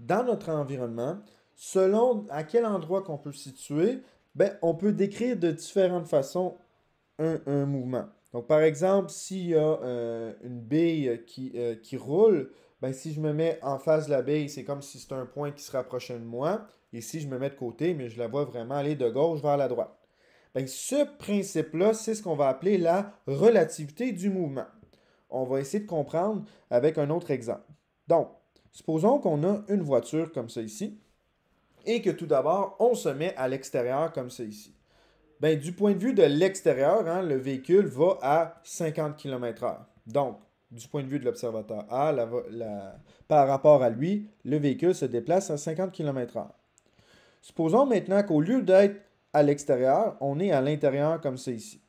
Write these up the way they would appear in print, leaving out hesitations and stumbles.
dans notre environnement, selon à quel endroit qu'on peut se situer, ben, on peut décrire de différentes façons un mouvement. Donc, par exemple, s'il y a une bille qui roule, ben, si je me mets en face de la bille, c'est comme si c'était un point qui se rapprochait de moi. Et si je me mets de côté, mais je la vois vraiment aller de gauche vers la droite. Ben, ce principe-là, c'est ce qu'on va appeler la relativité du mouvement. On va essayer de comprendre avec un autre exemple. Donc, supposons qu'on a une voiture comme ça ici et que tout d'abord, on se met à l'extérieur comme ça ici. Ben, du point de vue de l'extérieur, hein, le véhicule va à 50 km/h. Donc, du point de vue de l'observateur A, par rapport à lui, le véhicule se déplace à 50 km/h. Supposons maintenant qu'au lieu d'être à l'extérieur, on est à l'intérieur comme ça ici.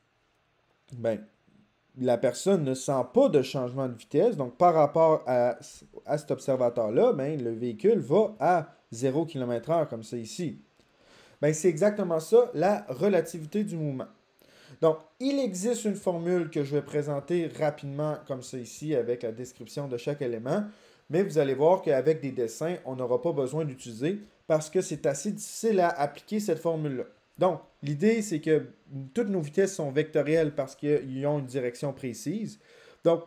Ben, la personne ne sent pas de changement de vitesse, donc par rapport à cet observateur-là, ben, le véhicule va à 0 km/h comme ça ici. Ben, c'est exactement ça, la relativité du mouvement. Donc, il existe une formule que je vais présenter rapidement comme ça ici avec la description de chaque élément, mais vous allez voir qu'avec des dessins, on n'aura pas besoin d'utiliser parce que c'est assez difficile à appliquer cette formule-là. Donc, l'idée, c'est que toutes nos vitesses sont vectorielles parce qu'ils ont une direction précise. Donc,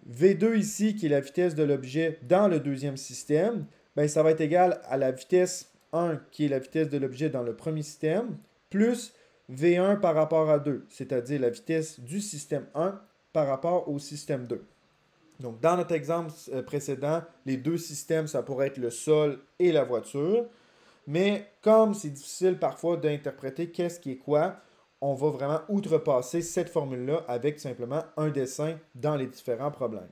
V2 ici, qui est la vitesse de l'objet dans le deuxième système, ben, ça va être égal à la vitesse 1, qui est la vitesse de l'objet dans le premier système, plus V1 par rapport à 2, c'est-à-dire la vitesse du système 1 par rapport au système 2. Donc, dans notre exemple précédent, les deux systèmes, ça pourrait être le sol et la voiture. Mais comme c'est difficile parfois d'interpréter qu'est-ce qui est quoi, on va vraiment outrepasser cette formule-là avec simplement un dessin dans les différents problèmes.